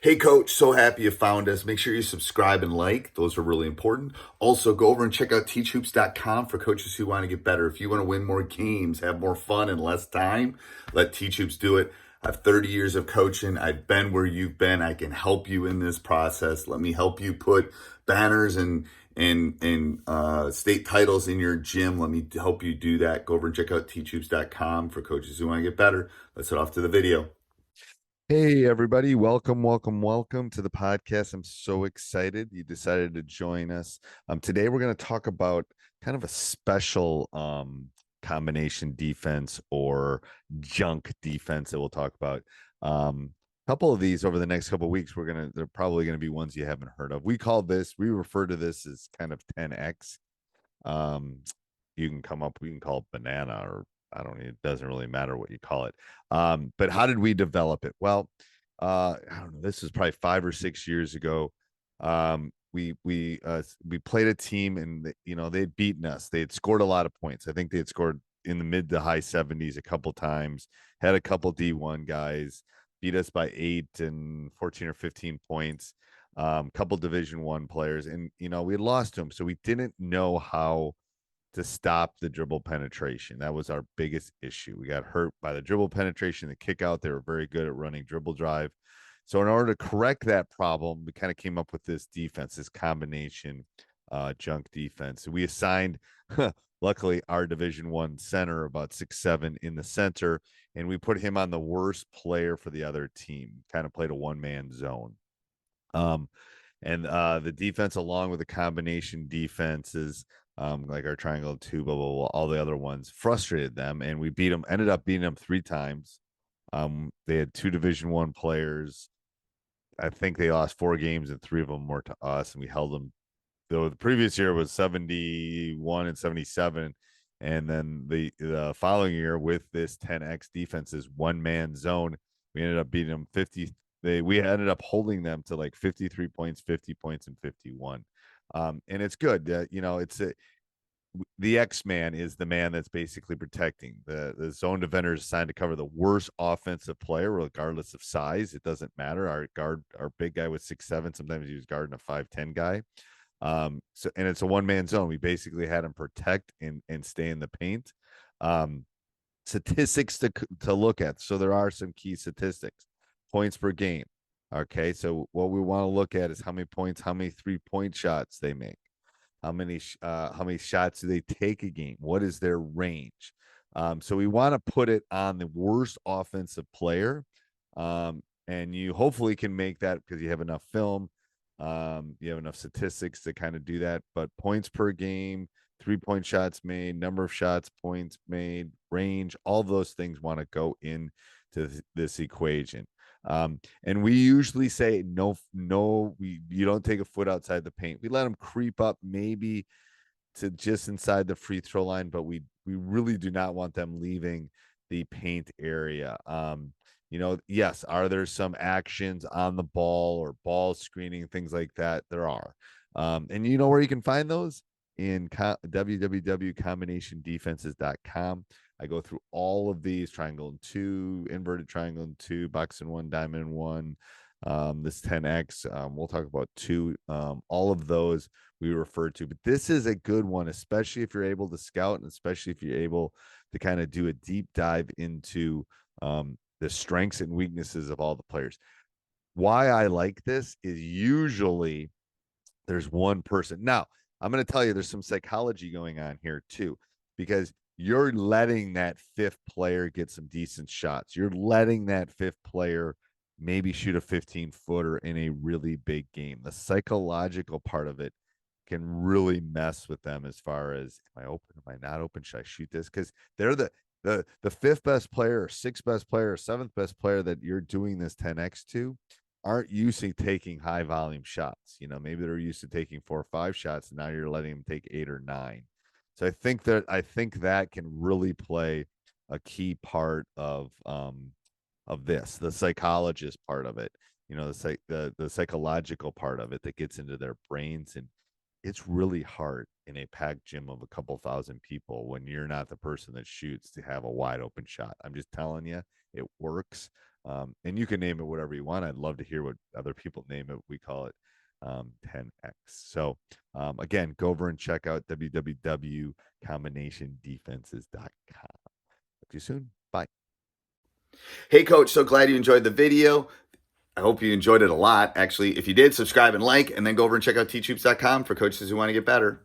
Hey, Coach, so happy you found us. Make sure you subscribe and like. Those are really important. Also, go over and check out teachhoops.com for coaches who want to get better. If you want to win more games, have more fun, and less time, let Teach Hoops do it. I have 30 years of coaching. I've been where you've been. I can help you in this process. Let me help you put banners and state titles in your gym. Let me help you do that. Go over and check out teachhoops.com for coaches who want to get better. Let's head off to the video. Hey, everybody. Welcome to the podcast. I'm so excited you decided to join us. Today, we're going to talk about kind of a special combination defense or junk defense that we'll talk about. A couple of these over the next couple of weeks, they're probably going to be ones you haven't heard of. We refer to this as kind of 10X. Um, we can call it banana or I don't know, it doesn't really matter what you call it. But how did we develop it? Well, I don't know, this was probably 5 or 6 years ago. We played a team and they'd beaten us. They had scored a lot of points. I think they had scored in the mid to high 70s a couple times, had a couple D1 guys, beat us by 8 and 14 or 15 points. Couple Division 1 players, and we had lost to them, so we didn't know how to stop the dribble penetration. That was our biggest issue. We got hurt by the dribble penetration, the kick out. They were very good at running dribble drive. So in order to correct that problem, we kind of came up with this defense, this combination junk defense. We assigned, luckily, our Division 1 center, about 6'7" in the center, and we put him on the worst player for the other team. Kind of played a one-man zone. Um, and the defense, along with the combination defenses, like our triangle two, blah, blah, blah, all the other ones, frustrated them, and we ended up beating them 3 times. They had two Division 1 players. I think they lost 4 games, and 3 of them were to us, and we held them. Though the previous year was 71 and 77, and then the following year with this 10X defenses one man zone, we ended up beating them 50. We ended up holding them to like 53 points, 50 points, and 51. And it's good. The X-Man is the man that's basically protecting the zone defender is assigned to cover the worst offensive player, regardless of size. It doesn't matter. Our big guy was 6'7". Sometimes he was guarding a 5'10" guy. And it's a one-man zone. We basically had him protect and stay in the paint. Statistics to look at. So there are some key statistics. Points per game. Okay, so what we want to look at is how many points, how many 3-point shots they make, how many shots do they take a game, what is their range. So we want to put it on the worst offensive player, and you hopefully can make that because you have enough film, you have enough statistics to kind of do that. But points per game, 3-point shots made, number of shots, points made, range, all those things want to go into this equation. And we usually say you don't take a foot outside the paint. We let them creep up maybe to just inside the free throw line, but we really do not want them leaving the paint area. Yes, are there some actions on the ball or ball screening, things like that? There are. And you know where you can find those? In www.combinationdefenses.com. I go through all of these: triangle and two, inverted triangle and two, box and one, diamond and one, this 10X. We'll talk about two. All of those we refer to, but this is a good one, especially if you're able to scout and especially if you're able to kind of do a deep dive into the strengths and weaknesses of all the players. Why I like this is usually there's one person. Now, I'm going to tell you there's some psychology going on here too, because you're letting that fifth player get some decent shots. You're letting that fifth player maybe shoot a 15-footer in a really big game. The psychological part of it can really mess with them as far as, am I open? Am I not open? Should I shoot this? Because they're the fifth best player or sixth best player or seventh best player that you're doing this 10X to aren't used to taking high volume shots. Maybe they're used to taking 4 or 5 shots, and now you're letting them take 8 or 9. So I think that can really play a key part of this, the psychologist part of it, the psychological part of it that gets into their brains. And it's really hard in a packed gym of a couple thousand people when you're not the person that shoots to have a wide open shot. I'm just telling you, it works. And you can name it whatever you want. I'd love to hear what other people name it. We call it 10X. So again, go over and check out www.combinationdefenses.com. Talk to you soon. Bye. Hey, Coach, so glad you enjoyed the video. I hope you enjoyed it a lot. Actually, if you did, subscribe and like, and then go over and check out teachhoops.com for coaches who want to get better.